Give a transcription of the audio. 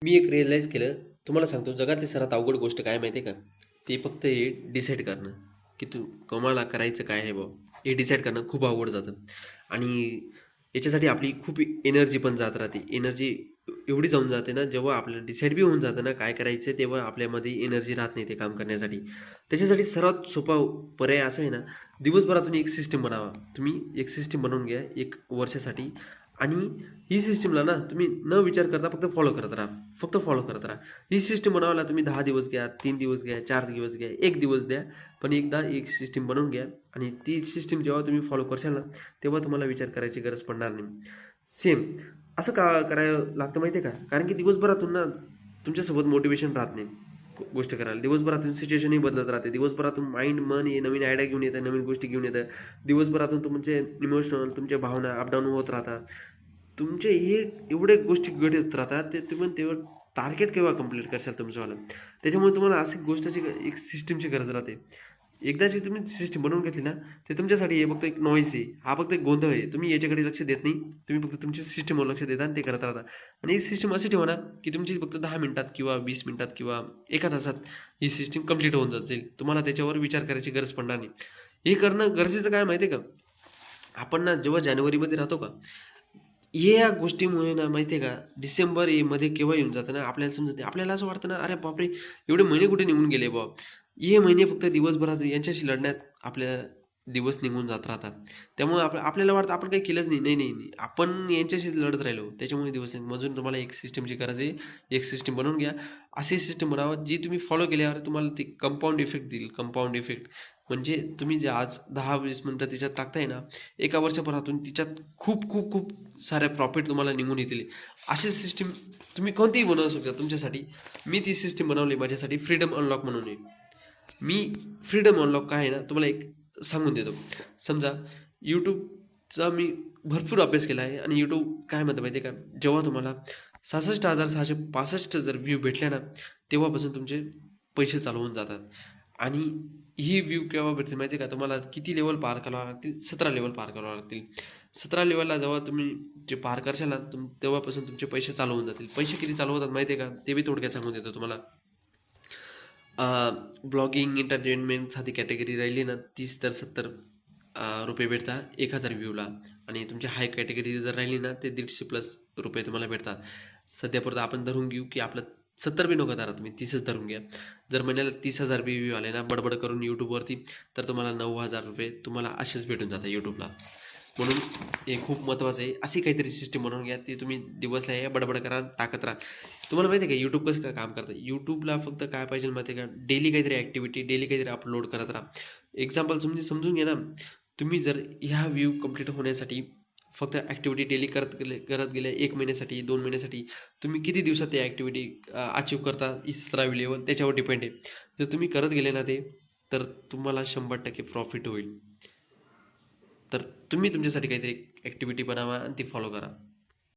मी एक रिअलाईज केलं, तुम्हाला सांगतो जगातली सर्वात अवघड गोष्ट काय माहिती आहे का? ते फक्त हे डिसाईड करणं, की तुम्हाला करायचं काय आहे बुवा? हे डिसाईड करणं खूप अवघड जातं आणि याच्यासाठी आपली खूप एनर्जी पण जात राहते. एनर्जी एवढी जाऊन जाते ना, जेव्हा आपल्याला डिसाईड बी होऊन जातं ना काय करायचं, तेव्हा आपल्यामध्ये एनर्जी राहत नाही ते काम करण्यासाठी. त्याच्यासाठी सर्वात सोपा पर्याय असा आहे ना, दिवसभरातून एक सिस्टम बनवा. तुम्ही एक सिस्टम बनवून घ्या 1 वर्षासाठी आणि ही सिस्टमला ना तुम्ही न विचार करता फक्त फॉलो करत राहा. फक्त फॉलो करत राहा. ही सिस्टम बनवायला तुम्ही 10 दिवस घ्या, 3 दिवस घ्या, 4 दिवस घ्या, 1 दिवस द्या. पण एकदा एक सिस्टम बनवून घ्या आणि ती सिस्टम जेव्हा तुम्ही फॉलो करशाल ना, तेव्हा तुम्हाला विचार करायची गरज पडणार नाही. सेम असं का करायला लागतं माहिती आहे का? कारण की दिवसभरातून ना तुमच्यासोबत मोटिवेशन राहत नाही गोष्ट करायला. दिवसभरातून सिच्युएशनही बदलत राहते. दिवसभरातून माइंड, मन हे नवीन आयडिया घेऊन येतं, नवीन गोष्टी घेऊन येतं. दिवसभरातून तुमचे इमोशनल, तुमच्या भावना अपडाऊन होत राहतात. तुमचे हे एवढे गोष्टी घडत राहतात ते तुम्ही तेव्हा टार्गेट केव्हा कंप्लीट करशाल तुमचंवालं. त्याच्यामुळे तुम्हाला अशी गोष्टीची एक सिस्टमची गरज राहते. एकदाची तुम्ही सिस्टम बनवून घेतली ना, ते तुमच्यासाठी हे फक्त एक नॉईज आहे. हा फक्त एक गोंधळ आहे. तुम्ही याच्याकडे लक्ष देत नाही. तुम्ही फक्त तुमच्या सिस्टमवर लक्ष देता आणि ते करत राहता. आणि ही सिस्टम अशी ठेवा ना, की तुमची फक्त 10 मिनिटात किंवा 20 मिनिटात किंवा 1 तासात ही सिस्टम कंप्लीट होऊन जाईल. तुम्हाला त्याच्यावर विचार करायची गरज पडणार नाही. हे करणं गरजेचं काय माहिती आहे का? आपण ना जेव्हा जानेवारीमध्ये राहतो का, या गोष्टीमुळे ना माहिती आहे का, डिसेंबर मध्ये केव्हा येऊन जातं ना आपल्याला समजत नाही. आपल्याला असं वाटतं ना, अरे बापरे! एवढे महिने कुठे निघून गेले बुवा. हे महिने फक्त दिवसभरात यांच्याशी लढण्यात आपल्या दिवस निघून जात राहतात. त्यामुळे आपल्याला वाटतं आपण काही केलंच नाही. नाही, नाही, नाही. आपण यांच्याशीच लढत राहिलो. त्याच्यामुळे दिवस म्हणून तुम्हाला एक सिस्टमची गरज आहे. एक सिस्टम बनवून घ्या. अशी सिस्टम बनवा जी तुम्ही फॉलो केल्यावर तुम्हाला ती कंपाऊंड इफेक्ट देईल. कंपाऊंड इफेक्ट म्हणजे तुम्ही जे आज 10-20 मिनिटं त्याच्यात टाकताय ना, एका वर्षभरातून तिच्यात खूप, खूप, खूप सारे प्रॉफिट तुम्हाला निघून येतील. अशी सिस्टम तुम्ही कोणतीही बनवू शकता तुमच्यासाठी. मी ती सिस्टम बनवली माझ्यासाठी फ्रीडम अनलॉक म्हणून आहे. मी फ्रीडम अनलॉक काय आहे ना, तुम्हाला एक सांगून देतो. समजा YouTubeचा मी भरपूर अभ्यास केला आहे आणि YouTube काय म्हणतं माहिती आहे का, जेव्हा तुम्हाला 66,665 जर व्ह्यू भेटले ना, तेव्हापासून तुमचे पैसे चालू होऊन जातात. आणि ही व्ह्यू केव्हा भेटते माहिती आहे का, तुम्हाला किती लेवल पार करावं लागतील? 17 लेवल पार करावं लागतील. 17 लेवलला जेव्हा तुम्ही जे पार करशाल ना, तेव्हापासून तुमचे पैसे चालू होऊन जातील. पैसे किती चालू होतात माहिती आहे का? ते बी थोडक्यात सांगून देतो तुम्हाला. ब्लॉगिंग एंटरटेनमेंटसाठी कॅटेगरी राहिली ना 30 तर 70 रुपये भेटतात 1000 व्ह्यूला. आणि तुमची हाय कॅटेगरी जर राहिली ना ते 150 प्लस रुपये तुम्हाला भेटतात. सध्यापुरतं आपण धरून घेऊ की आपलं 70 बी नको धरा, तुम्ही 30च धरून घ्या. जर महिन्याला 30,000 बी व्ह्यू आले ना बडबड करून यूट्यूबवरती, तर तुम्हाला 9,000 रुपये तुम्हाला असेच भेटून जातात यूट्यूबला. म्हणून हे खूप महत्त्वाचं आहे. अशी काहीतरी सिस्टम बनवून घ्या ती तुम्ही दिवसला या बडबड करा, टाकत राहा. तुम्हाला माहिती आहे का YouTube कसं काय काम करतं? YouTubeला फक्त काय पाहिजे माहिती आहे का? डेली काहीतरी ॲक्टिव्हिटी, डेली काहीतरी अपलोड करत राहा. एक्झाम्पल समजून घ्या ना, तुम्ही जर ह्या व्ह्यू कंप्लीट होण्यासाठी फक्त ॲक्टिव्हिटी डेली करत गेले 1 महिन्यासाठी, 2 महिन्यासाठी, तुम्ही किती दिवसात ते ॲक्टिव्हिटी अचीव्ह करता ही 17वी लेव्हल त्याच्यावर डिपेंड आहे. जर तुम्ही करत गेले ना ते, तर तुम्हाला 100% प्रॉफिट होईल. तर तुम्ही तुमच्यासाठी काहीतरी ॲक्टिव्हिटी बनवा आणि ती फॉलो करा.